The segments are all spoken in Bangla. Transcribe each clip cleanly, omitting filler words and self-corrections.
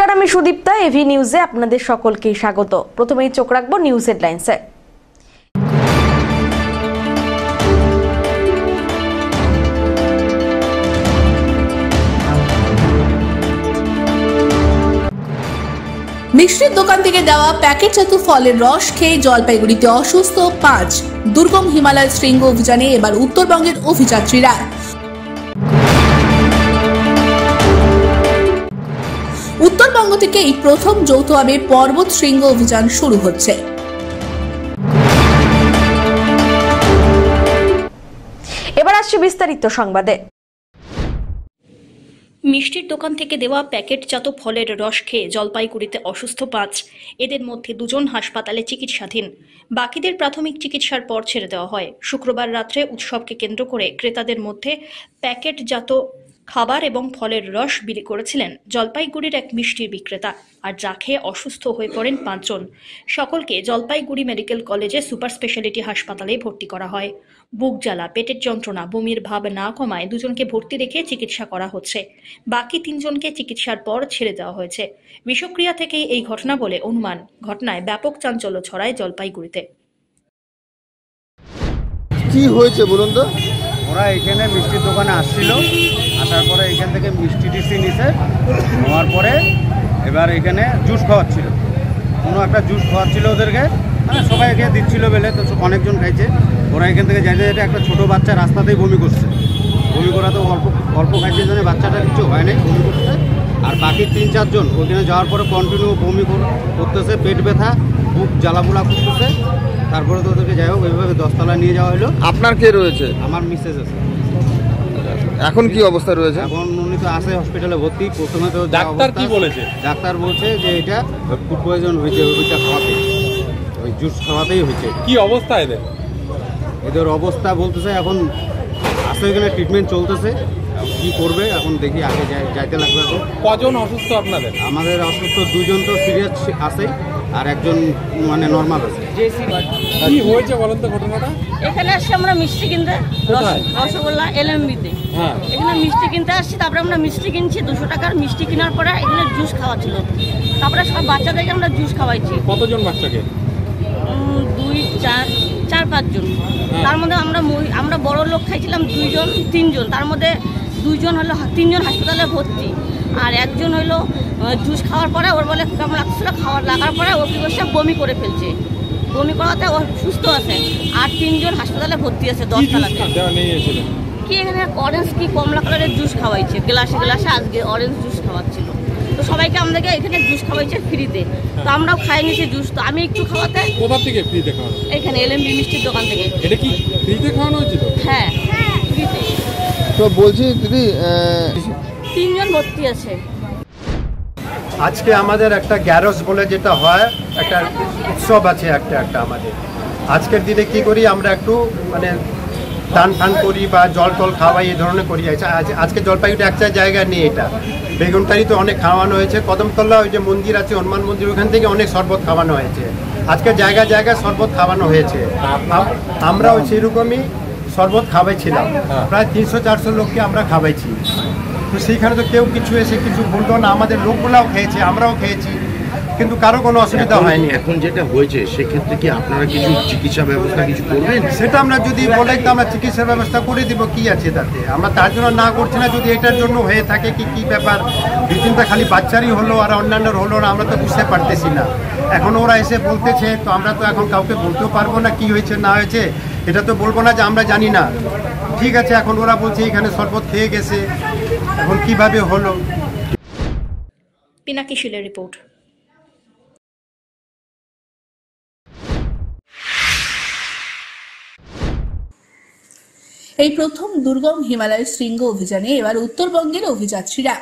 নমস্কার, আমি সুদীপ্তা। এভি নিউজে আপনাদের সকলকে স্বাগত। প্রথমেই চোখ রাখবো নিউজ হেডলাইন্সে। মিষ্টির দোকান থেকে দেওয়া প্যাকেটজাত ফলের রস খেয়ে জলপাইগুড়িতে অসুস্থ 5। দুর্গম হিমালয় শৃঙ্গ অভিযানে এবার উত্তরবঙ্গের অভিযাত্রীরা। উত্তরবঙ্গ থেকে এই প্রথম যৌথভাবে পর্বত শৃঙ্গ অভিযান শুরু হচ্ছে। এবার আসছে বিস্তারিত সংবাদে। মিষ্টির দোকান থেকে দেওয়া প্যাকেটজাত ফলের রস খেয়ে জলপাইগুড়িতে অসুস্থ 5। এদের মধ্যে 2 জন হাসপাতালে চিকিৎসাধীন। বাকিদের প্রাথমিক চিকিৎসার পর ছেড়ে দেওয়া হয়। শুক্রবার রাত্রে উৎসবকে কেন্দ্র করে ক্রেতাদের মধ্যে প্যাকেটজাত খাবার এবং ফলের রস বিক্রি করেছিলেন জলপাইগুড়ির এক মিষ্টির বিক্রেতা, আর যা খেয়ে অসুস্থ হয়ে পড়েন 5 জন। সকলকে জলপাইগুড়ি মেডিকেল কলেজে সুপার স্পেশালিটি হাসপাতালে ভর্তি করা হয়। বুক জ্বালা, পেটের যন্ত্রণা, বমির ভাব না কমায় 2 জনকে ভর্তি রেখে চিকিৎসা করা হচ্ছে। বাকি 3 জনকে চিকিৎসার পর ছেড়ে দেওয়া হয়েছে। বিষক্রিয়া থেকেই এই ঘটনা বলে অনুমান। ঘটনায় ব্যাপক চাঞ্চল্য ছড়ায় জলপাইগুড়িতে। কি হয়েছে বলুন তো? ওরা এখানে মিষ্টির দোকানে আসছিল, আসার পরে এখান থেকে মিষ্টি টিষ্টি নিছে, নেওয়ার পরে এবার এখানে জুস খাওয়াচ্ছিল। কোনো একটা জুস খাওয়াচ্ছিল ওদেরকে, মানে সবাইকে দিচ্ছিল বেলে, তো অনেকজন খাইছে। ওরা এখান থেকে যাইতে যাইতে একটা ছোটো বাচ্চা রাস্তাতেই বমি করছে। বমি করা তো অল্প খাইছে, জন্য বাচ্চাটা কিছু হয় নাই, বমি করছে। আর বাকি 3-4 জন ওখানে যাওয়ার পরে কন্টিনিউ বমি করতেছে, পেট ব্যথা, বুক জ্বালাপোলা করতেছে। তারপরে তো ওদেরকে যাই হোক এইভাবে 10 তলায় নিয়ে যাওয়া হলো। আপনার কে রয়েছে? আমার মিসেস আছে। এখন কি অবস্থা রয়েছে? এখন উনি তো আছে হসপিটালে ভর্তি। প্রথমে তো ডাক্তার কি বলেছে? ডাক্তার বলছে যে এটা ফুড পয়জন হয়েছে, ওইটা খাওয়াতে, ওই জুস খাওয়াতেই হয়েছে। কি অবস্থা এদের অবস্থা বলতেছে এখন আছে, এখানে ট্রিটমেন্ট চলতেছে। কি করবে এখন দেখি, আগে যাইতে লাগবে। এখন কজন অসুস্থ আপনাদের? আমাদের অসুস্থ 2 জন তো সিরিয়াস আছে, আর একজন মানে নর্মাল আছে। কি হয়েছে বলেন তো ঘটনাটা? এখানে আসছি আমরা মিষ্টি কিনতে, রসগোল্লা এলএমবিতে। হ্যাঁ, এখানে মিষ্টি কিনতে আসছি। তারপরে আমরা মিষ্টি কিনছি 200 টাকার মিষ্টি কেনার পরে এখানে জুস খাওয়া ছিল। তারপরে সব বাচ্চাদেরকে আমরা জুস খাওয়াইছি। কতজন বাচ্চাকে? 4-5 জন। তার মধ্যে আমরা বড় লোক খাইছিলাম 2 জন 3 জন। তার মধ্যে 2 জন হলো 3 জন হাসপাতালে ভর্তি, আর একজন হলো জুস খাওয়ার পরে ওর বলে কেমন লাগছিল, খাওয়ার লাগার পরে ও কি করছে, বমি করে ফেলছে। বমি করাতে ও সুস্থ আছে, আর 3 জন হাসপাতালে ভর্তি আছে 10 তলাতে। কি এখানে অরেঞ্জ কি কমলা কালারের জুস খাওয়াইছে, গ্লাসে গ্লাসে আজকে অরেঞ্জ জুস খাওয়াচ্ছিল। তো সবাইকে আমাদেরকে এখানে জুস খাওয়াইছে ফ্রিতে। তো আমরাও খাই নিয়েছি জুস। তো আমি একটু খাওয়াতে। কোথা থেকে ফ্রিতে খাওয়ানো? এখানে এলএমবি মিষ্টির দোকান থেকে। এটা কি ফ্রিতে খাওয়ানো হয়েছিল? হ্যাঁ, ফ্রিতে। তো বলছি দিদি, 3 জন ভর্তি আছে। আজকে আমাদের একটা গ্যারস বলে যেটা হয়, একটা উৎসব আছে একটা আমাদের। আজকের দিনে কি করি আমরা, একটু মানে দান ফান করি বা জল টল খাওয়াই, এই ধরনের করি। আজকে জলপাইগুড়ি একটা জায়গা নেই, এটা বেগুনটারিতে অনেক খাওয়ানো হয়েছে। কদমতলা ওই যে মন্দির আছে, হনুমান মন্দির, ওখান থেকে অনেক শরবত খাওয়ানো হয়েছে। আজকে জায়গায় জায়গায় শরবত খাওয়ানো হয়েছে। আমরাও সেরকমই শরবত খাওয়াইছিলাম। প্রায় 300-400 লোককে আমরা খাওয়াইছি। তো সেইখানে তো কেউ কিছু এসে কিছু বলতো না। আমাদের লোকগুলাও খেয়েছে, আমরাও খেয়েছি, কিন্তু কারো কোনো অসুবিধা হয়নি। এখন যেটা হয়েছে সেক্ষেত্রে কি আপনারা কিছু চিকিৎসা ব্যবস্থা কিছু করবেন? সেটা আমরা যদি বলে তো আমরা চিকিৎসা ব্যবস্থা করে দিব, কি আছে তাতে। আমরা তার জন্য না করছি না। যদি এটার জন্য হয়ে থাকে কি ব্যাপার, 2-3টা খালি বাচ্চারই হলো আর অন্যান্যর হলো না, আমরা তো বুঝতে পারতেছি না। এখন ওরা এসে বলতেছে, তো আমরা তো এখন কাউকে বলতেও পারবো না কি হয়েছে না হয়েছে। এটা তো বলবো না যে আমরা জানি না। ঠিক আছে, এখন ওরা বলছে এখানে শরবত খেয়ে গেছে, এখন কিভাবে হলো। পিনাকি শিলের রিপোর্ট। এই প্রথম দুর্গম হিমালয় শৃঙ্গ অভিযানে এবার উত্তরবঙ্গের অভিযাত্রীরা।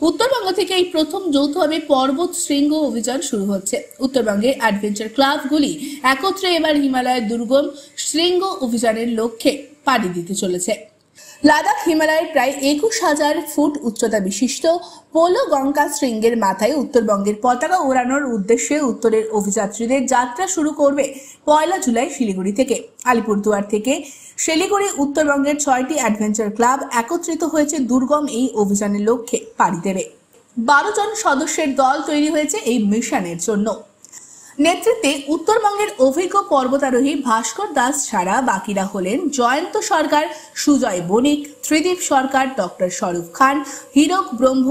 উত্তরবঙ্গ থেকে এই প্রথম যৌথভাবে পর্বত শৃঙ্গ অভিযান শুরু হচ্ছে। উত্তরবঙ্গের অ্যাডভেঞ্চার ক্লাবগুলি একত্রে এবার হিমালয়ের দুর্গম শৃঙ্গ অভিযানের লক্ষ্যে পাড়ি দিতে চলেছে। লাদাখ হিমালয়ের প্রায় 21,000 ফুট উচ্চতা বিশিষ্ট পোলো গঙ্গা শৃঙ্গের মাথায় উত্তরবঙ্গের পতাকা ওড়ানোর উদ্দেশ্যে উত্তরের অভিযাত্রীদের যাত্রা শুরু করবে 1 জুলাই শিলিগুড়ি থেকে। আলিপুরদুয়ার থেকে শিলিগুড়ি উত্তরবঙ্গের 6টি অ্যাডভেঞ্চার ক্লাব একত্রিত হয়েছে দুর্গম এই অভিযানের লক্ষ্যে পাড়ি দেবে। 12 জন সদস্যের দল তৈরি হয়েছে এই মিশনের জন্য। নেতৃত্বে উত্তরবঙ্গের অভিজ্ঞ পর্বতারোহী ভাস্কর দাস ছাড়া বাকিরা হলেন জয়ন্ত সরকার, সুজয় বণিক, ত্রিদীপ সরকার, ডক্টর স্বরূপ খান, হীরক ব্রহ্ম,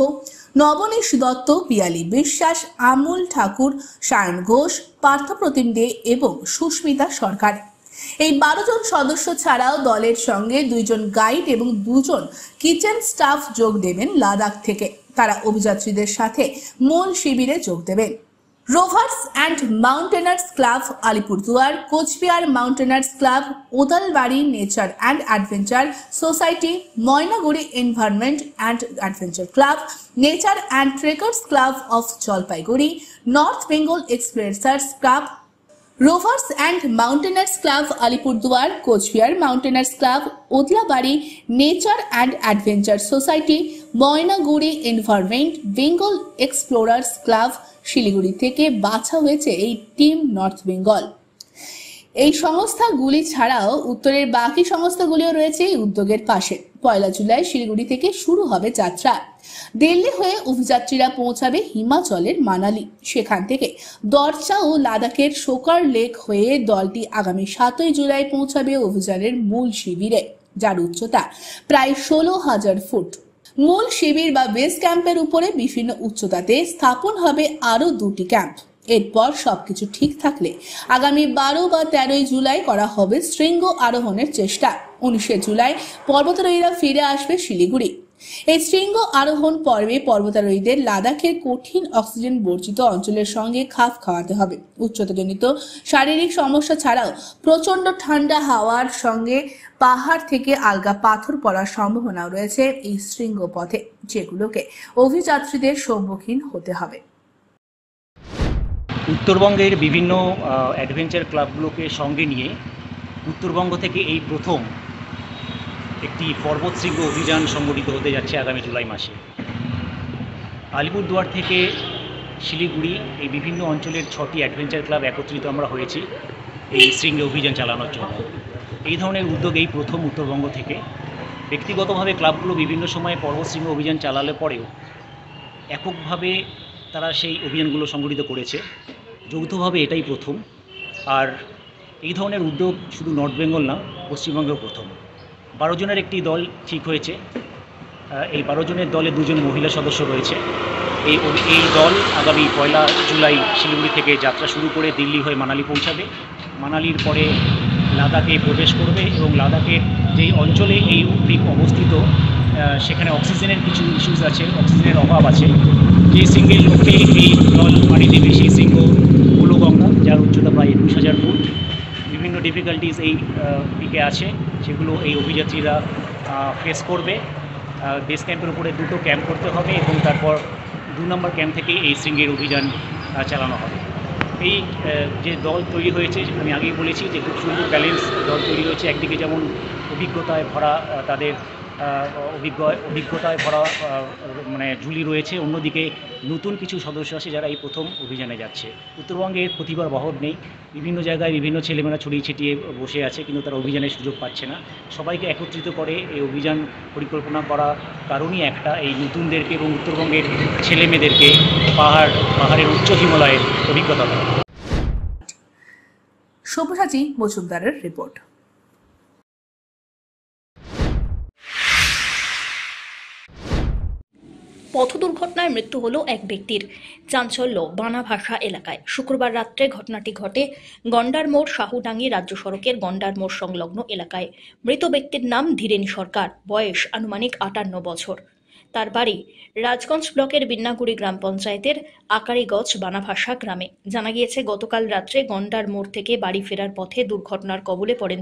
নবনীশ দত্ত, পিয়ালি বিশ্বাস, আমুল ঠাকুর, সায়ন ঘোষ, পার্থপ্রতিম দে এবং সুস্মিতা সরকার। এই 12 জন সদস্য ছাড়াও দলের সঙ্গে 2 জন গাইড এবং 2 জন কিচেন স্টাফ যোগ দেবেন লাদাখ থেকে। তারা অভিযাত্রীদের সাথে মূল শিবিরে যোগ দেবেন। Rovers and mountaineers club Alipurduar, Coochbehar mountaineers club, Odlabari nature and adventure society, Mainaguri environment and adventure club, nature and trekkers club of Jalpaiguri, north Bengal explorers club, rovers and mountaineers club Alipurduar, Coochbehar mountaineers club, Odlabari nature and adventure society, Mainaguri environment, Bengal explorers club. Siliguri থেকে বাছা হয়েছে এই টিম নর্থ বেঙ্গল। এই সংস্থাগুলি ছাড়াও উত্তরের বাকি সংস্থাগুলিও রয়েছে এই উদ্যোগের পাশে। 1 জুলাই শিলিগুড়ি থেকে শুরু হবে যাত্রা। দিল্লি হয়ে অভিযাত্রীরা পৌঁছাবে হিমাচলের মানালি। সেখান থেকে দরচা ও লাদাখের শোকার লেক হয়ে দলটি আগামী 7 জুলাই পৌঁছাবে অভিযানের মূল শিবিরে, যার উচ্চতা প্রায় 16,000 ফুট। মূল শিবির বা বেস ক্যাম্পের উপরে বিভিন্ন উচ্চতাতে স্থাপন হবে আরো 2টি ক্যাম্প। এরপর সবকিছু ঠিক থাকলে আগামী 12 বা 13 জুলাই করা হবে শৃঙ্গ আরোহণের চেষ্টা। 19 জুলাই পর্বতারোহীরা ফিরে আসবে শিলিগুড়ি। এই শৃঙ্গ আরোহণ পর্বে পর্বতারোহীদের লাদাখের কঠিন অক্সিজেন বর্জিত অঞ্চলের সঙ্গে খাপ খাওয়াতে হবে। উচ্চতাজনিত শারীরিক সমস্যা ছাড়াও প্রচন্ড ঠান্ডা হাওয়ার সঙ্গে পাহাড় থেকে আলগা পাথর পড়ার সম্ভাবনাও রয়েছে এই শৃঙ্গ পথে, যেগুলোকে অভিযাত্রীদের সম্মুখীন হতে হবে। উত্তরবঙ্গের বিভিন্ন অ্যাডভেঞ্চার ক্লাবগুলোকে সঙ্গে নিয়ে উত্তরবঙ্গ থেকে এই প্রথম একটি পর্বত শৃঙ্গ অভিযান সংগঠিত হতে যাচ্ছে আগামী জুলাই মাসে। আলিপুরদুয়ার থেকে শিলিগুড়ি এই বিভিন্ন অঞ্চলের 6টি অ্যাডভেঞ্চার ক্লাব একত্রিত আমরা হয়েছি এই শৃঙ্গ অভিযান চালানোর জন্য। এই ধরনের উদ্যোগ এই প্রথম উত্তরবঙ্গ থেকে। ব্যক্তিগতভাবে ক্লাবগুলো বিভিন্ন সময়ে পর্বত শৃঙ্গ অভিযান চালালে পরেও এককভাবে তারা সেই অভিযানগুলো সংগঠিত করেছে, যৌথভাবে এটাই প্রথম। আর এই ধরনের উদ্যোগ শুধু নর্থ বেঙ্গল না, পশ্চিমবঙ্গেও প্রথম। 12 জনের একটি দল ঠিক হয়েছে। এই 12 জনের দলে 2 জন মহিলা সদস্য রয়েছে। এই দল আগামী 1 জুলাই শিলিগুড়ি থেকে যাত্রা শুরু করে দিল্লি হয়ে মানালি পৌঁছাবে। মানালির পরে লাদাখে প্রবেশ করবে এবং লাদাখের যেই অঞ্চলে এই দ্বীপ অবস্থিত সেখানে অক্সিজেনের কিছু ইস্যুস আছে, অক্সিজেনের অভাব আছে। যে শৃঙ্গের লক্ষ্যে এই দল পাড়ি দেবে সেই শৃঙ্গ হলো গঙ্গা, যার উচ্চতা প্রায় 21,000 ফুট। বিভিন্ন ডিফিকাল্টিস এই দিকে আছে, সেগুলো এই অভিযাত্রীরা ফেস করবে। বেস ক্যাম্পের উপরে 2টো ক্যাম্প করতে হবে এবং তারপর 2 নম্বর ক্যাম্প থেকে এই শৃঙ্গের অভিযান চালানো হবে। এই যে দল তৈরি হয়েছে, আমি আগেই বলেছি যে খুব সুন্দর ব্যালেন্স দল তৈরি হয়েছে। একদিকে যেমন অভিজ্ঞতায় ভরা তাদের অভিজ্ঞতায় ভরা মানে ঝুলি রয়েছে, অন্যদিকে নতুন কিছু সদস্য আছে যারা এই প্রথম অভিযানে যাচ্ছে। উত্তরবঙ্গে প্রতিভার বহর নেই, বিভিন্ন জায়গায় বিভিন্ন ছেলেমেয়েরা ছড়িয়ে ছিটিয়ে বসে আছে, কিন্তু তারা অভিযানের সুযোগ পাচ্ছে না। সবাইকে একত্রিত করে এই অভিযান পরিকল্পনা করা কারণই একটা, এই নতুনদেরকে এবং উত্তরবঙ্গের ছেলেমেয়েদেরকে পাহাড়ের উচ্চ হিমালয়ের অভিজ্ঞতা দেওয়া। সব্যসাচী মজুমদারের রিপোর্ট। পথ দুর্ঘটনায় মৃত্যু হলো এক ব্যক্তির। চাঞ্চল্য বানাভাষা এলাকায়। শুক্রবার রাত্রে ঘটনাটি ঘটে গন্ডার মোড় শাহুডাঙ্গি রাজ্য সড়কের গন্ডার মোড় সংলগ্ন এলাকায়। মৃত ব্যক্তির নাম ধীরেন সরকার, বয়স আনুমানিক 58 বছর। তার বাড়ি রাজগঞ্জ ব্লকের বিন্নাগুড়ি গ্রাম পঞ্চায়েতের আকারিগজ বানাভাষা গ্রামে। জানা গিয়েছে গতকাল রাত্রে গন্ডার মোড় থেকে বাড়ি ফেরার পথে দুর্ঘটনার কবলে পড়েন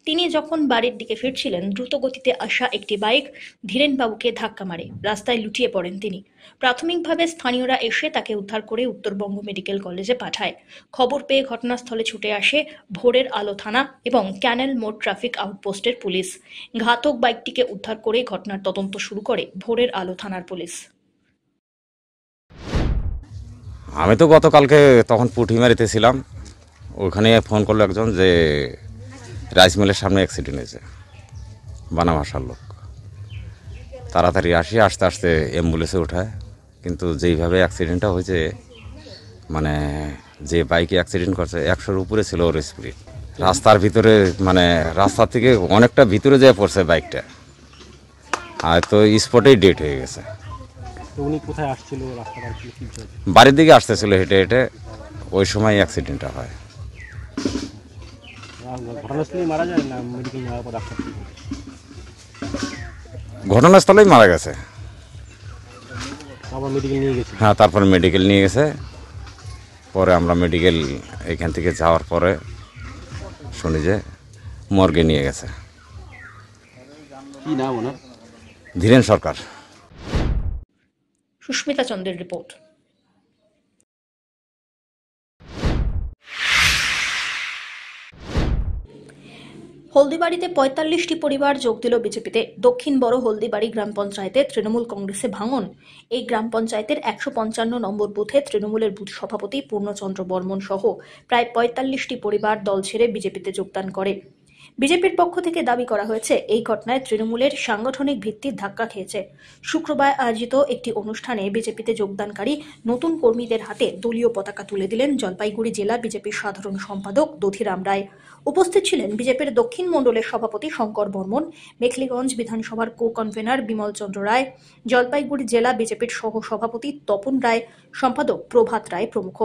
তিনি যখন বাড়ির দিকে ফিরছিলেন, দ্রুত গতিতে আসা একটি বাইক ধীরেনবাবুকে ধাক্কা মারে। রাস্তায় লুটিয়ে পড়েন তিনি। প্রাথমিকভাবে স্থানীয়রা এসে তাকে উদ্ধার করে উত্তরবঙ্গ মেডিকেল কলেজে পাঠায়। খবর পেয়ে ঘটনাস্থলে ছুটে আসে ভোরের আলো থানা এবং ক্যানেল মোড় ট্রাফিক আউটপোস্টের পুলিশ। ঘাতক বাইকটিকে উদ্ধার করে ঘটনার তদন্ত শুরু করে ভোরের আলো থানার পুলিশ। আমি তো গতকালকে তখন পুঁটিমারিতে ছিলাম, ওখানে ফোন করলো একজন যে রাইস মিলের সামনে অ্যাক্সিডেন্ট হয়েছে, বানাভাষার লোক। তাড়াতাড়ি আসতে অ্যাম্বুলেন্সে ওঠায়, কিন্তু যেইভাবে অ্যাক্সিডেন্টটা হয়েছে মানে যে বাইকে অ্যাক্সিডেন্ট করছে 100-র উপরে ছিল ওর স্পিড। রাস্তার ভিতরে মানে রাস্তা থেকে অনেকটা ভিতরে যেয়ে পড়ছে বাইকটা, আর তো স্পটেই ডেট হয়ে গেছে। উনি কোথায় আসছিল, রাস্তা পার ছিল, বাড়ির দিকে আসতেছিল হেঁটে হেঁটে, ওই সময় অ্যাক্সিডেন্টটা হয়। ঘটনাস্থলেই মারা যায় না মেডিকেল নেওয়ার পর ডাক্তার? ঘটনাস্থলেই মারা গেছে। তারপর মেডিকেল নিয়ে গেছে? হ্যাঁ, তারপরে মেডিকেল নিয়ে গেছে। পরে আমরা মেডিকেল এখান থেকে যাওয়ার পরে শুনি যে মর্গে নিয়ে গেছে। কি নাম ওনার? ধীরেন সরকার। সুস্মিতা চন্দ্রের রিপোর্ট। হলদিবাড়িতে ৪৫টি পরিবার যোগ দিল বিজেপিতে। দক্ষিণ বড় হলদিবাড়ি গ্রাম পঞ্চায়েতে তৃণমূল কংগ্রেসে ভাঙন। এই গ্রাম পঞ্চায়েতের ১৫৫ নম্বর বুথে তৃণমূলের বুথ সভাপতি পূর্ণচন্দ্র বর্মন সহ প্রায় ৪৫টি পরিবার দল ছেড়ে বিজেপিতে যোগদান করে। বিজেপির পক্ষ থেকে দাবি করা হয়েছে, এই ঘটনায় তৃণমূলের সাংগঠনিক ভিত্তি ধাক্কা খেয়েছে। শুক্রবার আয়োজিত একটি অনুষ্ঠানে বিজেপিতে যোগদানকারী নতুন কর্মীদের হাতে দলীয় পতাকা তুলে দিলেন জলপাইগুড়ি জেলা বিজেপির সাধারণ সম্পাদক দধিরাম রায়। উপস্থিত ছিলেন বিজেপির দক্ষিণ মণ্ডলের সভাপতি শঙ্কর বর্মন, মেখলিগঞ্জ বিধানসভার কো কনভেনার বিমল চন্দ্র রায়, জলপাইগুড়ি জেলা বিজেপির সহ সভাপতি তপন রায়, সম্পাদক প্রভাত রায় প্রমুখ।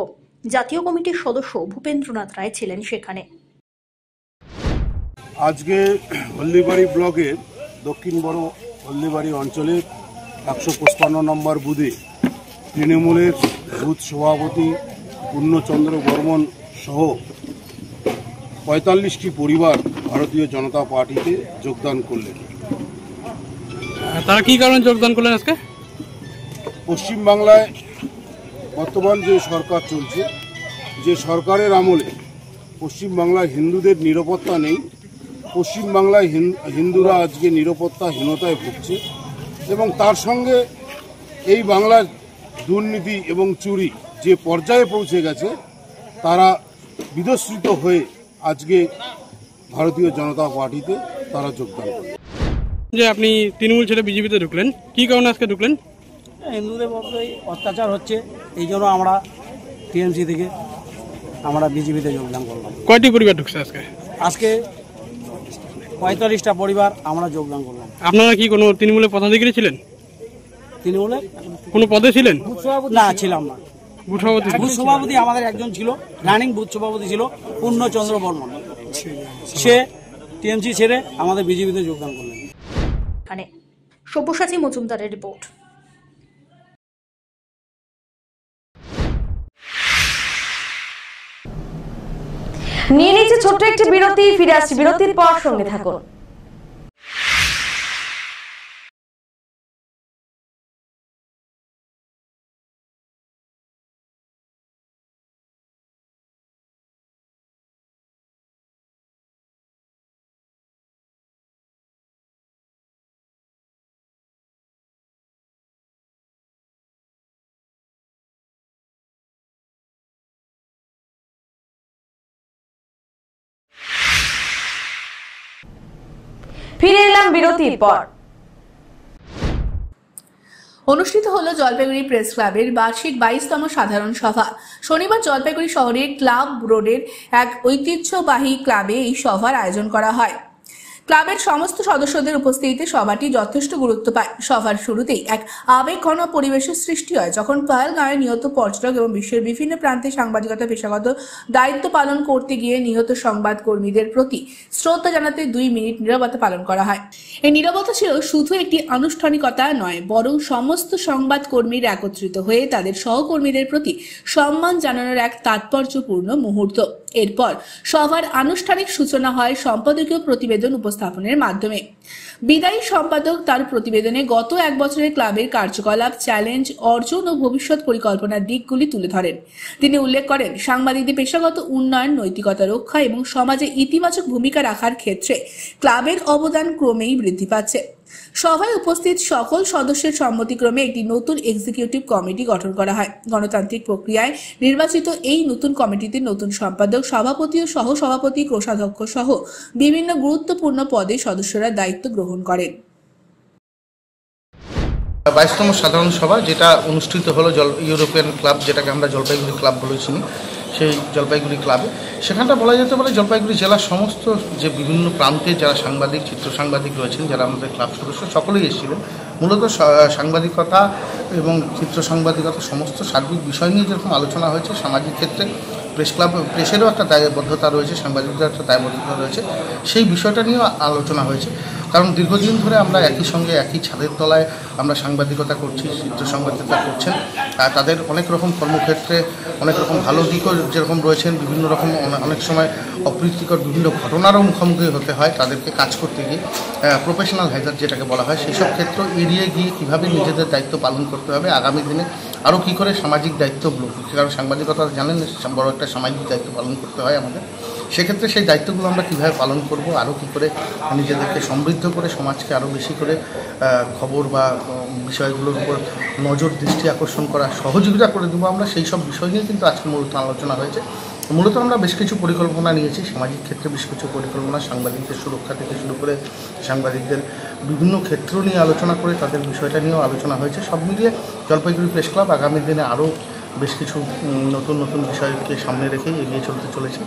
জাতীয় কমিটির সদস্য ভূপেন্দ্রনাথ রায় ছিলেন সেখানে। আজকে হলদিবাড়ি ব্লকের দক্ষিণ বড় হলদিবাড়ি অঞ্চলের ১৫৫ নম্বর বুথে তৃণমূলের বুথ সভাপতি পূর্ণচন্দ্র বর্মন সহ ৪৫টি পরিবার ভারতীয় জনতা পার্টিতে যোগদান করলেন। তারা কি কারণে যোগদান করলেন আজকে? পশ্চিমবাংলায় বর্তমান যে সরকার চলছে, যে সরকারের আমলে পশ্চিমবাংলায় হিন্দুদের নিরাপত্তা নেই। পশ্চিমবাংলায় হিন্দুরা আজকে নিরাপত্তাহীনতায় ভুগছে এবং তার সঙ্গে এই বাংলার দুর্নীতি এবং চুরি যে পর্যায়ে পৌঁছে গেছে, তারা বিতশ্রিত হয়ে আজকে ভারতীয় জনতা পার্টিতে তারা যোগদান করে। যে আপনি তৃণমূল ছেড়ে বিজেপিতে ঢুকলেন, কি কারণে আজকে ঢুকলেন? হিন্দুদের মধ্যে অত্যাচার হচ্ছে, এই জন্য আমরা টিএমসি থেকে আমরা বিজেপিতে যোগদান করলাম। কয়টি পরিবার ঢুকছে আজকে? আজকে ৪৫টা পরিবার আমরা যোগদান করলাম। আপনারা কি কোনো তৃণমূলের পদাধিকারী ছিলেন? তৃণমূলে কোনো পদে ছিলেন? না, ছিলাম না। বুথ সভাপতি? বুথ সভাপতি আমাদের একজন ছিল, রানিং বুথ সভাপতি ছিল পূর্ণচন্দ্র বর্মন। সে টিএমসি ছেড়ে আমাদের বিজেপিতে যোগদান করলেন। সব্যসাচী মজুমদারের রিপোর্ট। নিয়ে নিচ্ছে ছোট্ট একটি বিরতি, ফিরে আসছি বিরতির পর, সঙ্গে থাকুন। ফিরে এলাম বিরতির পর। অনুষ্ঠিত হলো জলপাইগুড়ি প্রেস ক্লাবের বার্ষিক 22তম সাধারণ সভা। শনিবার জলপাইগুড়ি শহরের ক্লাব রোডের এক ঐতিহ্যবাহী ক্লাবে এই সভার আয়োজন করা হয়। ক্লাবের সমস্ত সদস্যদের উপস্থিতিতে সভাটি যথেষ্ট গুরুত্ব পায়। সভার শুরুতেই এক আবেগঘন পরিবেশের সৃষ্টি হয়, যখন পাহাড়গাঁওয়ে নিহত পর্যটক এবং বিশ্বের বিভিন্ন প্রান্তে সাংবাদিকতা পেশাগত দায়িত্ব পালন করতে গিয়ে নিহত সংবাদ কর্মীদের প্রতি শ্রদ্ধা জানাতে 2 মিনিট নীরবতা পালন করা হয়। এই নীরবতা ছিল শুধু একটি আনুষ্ঠানিকতা নয়, বরং সমস্ত সংবাদ কর্মীরা একত্রিত হয়ে তাদের সহকর্মীদের প্রতি সম্মান জানানোর এক তাৎপর্যপূর্ণ মুহূর্ত। এরপর সভার আনুষ্ঠানিক সূচনা হয় সম্পাদকীয় প্রতিবেদন উপস্থাপনের মাধ্যমে। বিদায়ী সম্পাদক তার প্রতিবেদনে গত 1 বছরের ক্লাবের কার্যকলাপ, চ্যালেঞ্জ, অর্জন ও ভবিষ্যৎ পরিকল্পনার দিকগুলি তুলে ধরেন। তিনি উল্লেখ করেন, সাংবাদিকদের পেশাগত উন্নয়ন, নৈতিকতা রক্ষা এবং সমাজে ইতিবাচক ভূমিকা রাখার ক্ষেত্রে ক্লাবের অবদান ক্রমেই বৃদ্ধি পাচ্ছে। সভায় উপস্থিত সকল সদস্যের সম্মতিক্রমে একটি নতুন এক্সিকিউটিভ কমিটি গঠন করা হয়। গণতান্ত্রিক প্রক্রিয়ায় নির্বাচিত এই নতুন কমিটিতে নতুন সম্পাদক, সভাপতি ও সহ-সভাপতি, কোষাধ্যক্ষ সহ বিভিন্ন গুরুত্বপূর্ণ পদে সদস্যরা দায়িত্ব গ্রহণ করেন। 22তম সাধারণ সভা যেটা অনুষ্ঠিত হলো ইউরোপিয়ান ক্লাব, যেটাকে আমরা জলপাইগুড়ি ক্লাব বলে চিনি, সেই জলপাইগুড়ি ক্লাবে। সেখানটা বলা যেতে পারে জলপাইগুড়ি জেলার সমস্ত যে বিভিন্ন প্রান্তে যারা সাংবাদিক, চিত্র সাংবাদিক রয়েছেন, যারা আমাদের ক্লাব সদস্য, সকলেই এসেছিলেন। মূলত সাংবাদিকতা এবং চিত্র সাংবাদিকতা সমস্ত সার্বিক বিষয় নিয়ে যেরকম আলোচনা হয়েছে, সামাজিক ক্ষেত্রে প্রেসেরও একটা দায়বদ্ধতা রয়েছে, সাংবাদিকদের একটা দায়বদ্ধতা রয়েছে, সেই বিষয়টা নিয়েও আলোচনা হয়েছে। কারণ দীর্ঘদিন ধরে আমরা একই সঙ্গে একই ছাদের তলায় আমরা সাংবাদিকতা করছি, চিত্র সাংবাদিকতা করছেন, তাদের অনেক রকম কর্মক্ষেত্রে অনেক রকম ভালো দিকও যেরকম রয়েছেন, বিভিন্ন রকম অনেক সময় অপ্রীতিকর বিভিন্ন ঘটনারও মুখোমুখি হতে হয় তাদেরকে কাজ করতে গিয়ে। প্রফেশনাল হ্যাজার্ড যেটাকে বলা হয়, সেই সব ক্ষেত্র এড়িয়ে গিয়ে কীভাবে নিজেদের দায়িত্ব পালন করতে হবে, আগামী দিনে আরও কী করে সামাজিক দায়িত্বগুলো, কারণ সাংবাদিকতা জানেন বড় একটা সামাজিক দায়িত্ব পালন করতে হয় আমাদের, সেক্ষেত্রে সেই দায়িত্বগুলো আমরা কীভাবে পালন করব, আরও কী করে নিজেদেরকে সমৃদ্ধ করে সমাজকে আরও বেশি করে খবর বা বিষয়গুলোর উপর নজর দৃষ্টি আকর্ষণ করা সহযোগিতা করে দেবো আমরা, সেই সব বিষয় নিয়ে কিন্তু আজকে মূলত আলোচনা হয়েছে। মূলত আমরা বেশ কিছু পরিকল্পনা নিয়েছি, সামাজিক ক্ষেত্রে বেশ কিছু পরিকল্পনা, সাংবাদিকদের সুরক্ষা থেকে শুরু করে সাংবাদিকদের বিভিন্ন ক্ষেত্র নিয়ে আলোচনা করে তাদের বিষয়টা নিয়েও আলোচনা হয়েছে। সব মিলিয়ে জলপাইগুড়ি প্রেস ক্লাব আগামী দিনে আরও বেশ কিছু নতুন নতুন বিষয়কে সামনে রেখেই এগিয়ে চলতে চলেছে।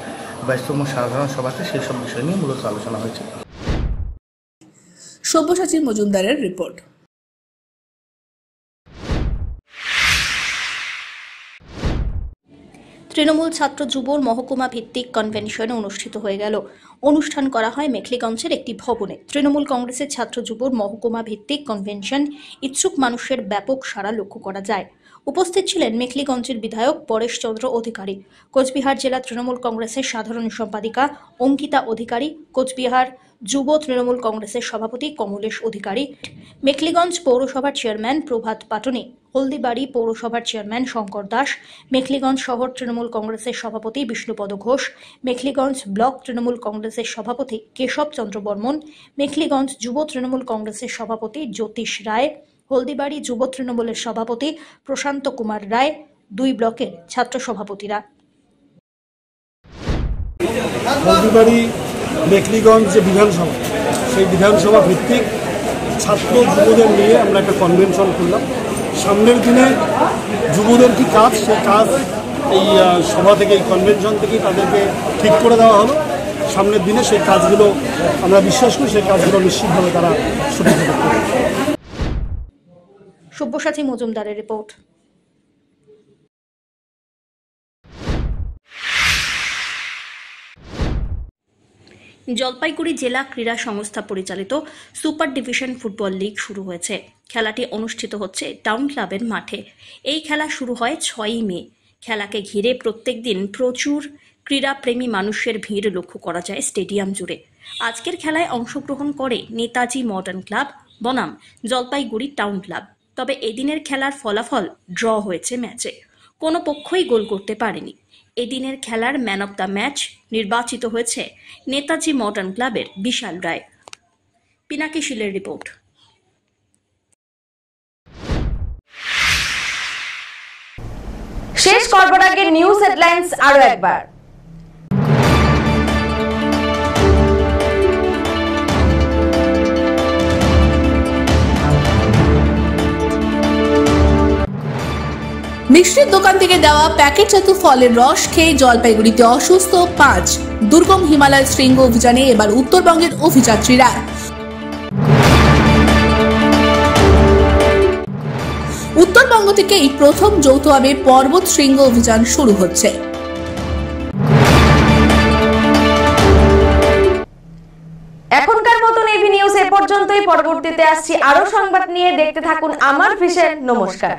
22তম সাধারণ সভাতে সেই সব বিষয় নিয়ে মূলত আলোচনা হয়েছে। সব্যসাচী মজুমদারের রিপোর্ট। তৃণমূল ছাত্র যুবর মহকুমা ভিত্তিক কনভেনশন অনুষ্ঠিত হয়ে গেল। অনুষ্ঠান করা হয় মেখলিগঞ্জের একটি ভবনে। তৃণমূল কংগ্রেসের ছাত্র যুবর মহকুমা ভিত্তিক কনভেনশন ইচ্ছুক মানুষের ব্যাপক সাড়া লক্ষ্য করা যায়। উপস্থিত ছিলেন মেখলিগঞ্জের বিধায়ক পরেশ চন্দ্র অধিকারী, কোচবিহার জেলা তৃণমূল কংগ্রেসের সাধারণ সম্পাদিকা অঙ্কিতা অধিকারী, কোচবিহার যুব তৃণমূল কংগ্রেসের সভাপতি কমলেশ অধিকারী, মেখলিগঞ্জ পৌরসভার চেয়ারম্যান প্রভাত পাটনি, হলদিবাড়ি পৌরসভার চেয়ারম্যান শঙ্কর দাস, মেখলিগঞ্জ শহর তৃণমূল কংগ্রেসের সভাপতি বিষ্ণুপদ ঘোষ, মেখলিগঞ্জ ব্লক তৃণমূল কংগ্রেসের সভাপতি কেশব চন্দ্র বর্মন, মেখলিগঞ্জ যুব তৃণমূল কংগ্রেসের সভাপতি জ্যোতিষ রায়, হলদিবাড়ি যুব তৃণমূলের সভাপতি প্রশান্ত কুমার রায়, 2 ব্লকের ছাত্র সভাপতিরা। হলদিবাড়ি মেখলিগঞ্জ যে বিধানসভা, সেই বিধানসভা ভিত্তিক ছাত্র যুবদের নিয়ে আমরা একটা কনভেনশন করলাম। সামনের দিনে যুবদের কি কাজ, সে কাজ এই সভা থেকে, এই কনভেনশন থেকেই তাদেরকে ঠিক করে দেওয়া হলো। সামনের দিনে সেই কাজগুলো আমরা বিশ্বাস করি, সেই কাজগুলো নিশ্চিতভাবে তারা সঠিকভাবে করবে। সব্যসাচী মজুমদারের রিপোর্ট। জলপাইগুড়ি জেলা ক্রীড়া সংস্থা পরিচালিত সুপার ডিভিশন ফুটবল লিগ শুরু হয়েছে। খেলাটি অনুষ্ঠিত হচ্ছে টাউন ক্লাবের মাঠে। এই খেলা শুরু হয় 6ই মে। খেলাকে ঘিরে প্রত্যেক দিন প্রচুর ক্রীড়াপ্রেমী মানুষের ভিড় লক্ষ্য করা যায় স্টেডিয়াম জুড়ে। আজকের খেলায় অংশগ্রহণ করে নেতাজি মডার্ন ক্লাব বনাম জলপাইগুড়ি টাউন ক্লাব। তবে এদিনের খেলার ফলাফল ড্র হয়েছে ম্যাচে, কোনো পক্ষই গোল করতে পারেনি। এদিনের খেলার ম্যান অব দ্য ম্যাচ নির্বাচিত হয়েছে নেতাজি মডার্ন ক্লাবের বিশাল রায়। পিনাকি শীলের রিপোর্ট। শেষ করবার আগে নিউজ হেডলাইন্স আরো একবার। মিষ্টির দোকান থেকে দেওয়া প্যাকেটজাত ফলের রস খেয়ে জলপাইগুড়িতে অসুস্থ 5। দুর্গম হিমালয় শৃঙ্গ অভিযানে এবার উত্তরবঙ্গের অভিযাত্রীরা। উত্তরবঙ্গ থেকে এই প্রথম যৌথভাবে পর্বত শৃঙ্গ অভিযান শুরু হচ্ছে। এখনকার মতন এভি নিউজ এ পর্যন্তই। পরবর্তীতে আসছি আরো সংবাদ নিয়ে। দেখতে থাকুন আমার ভিশন। নমস্কার।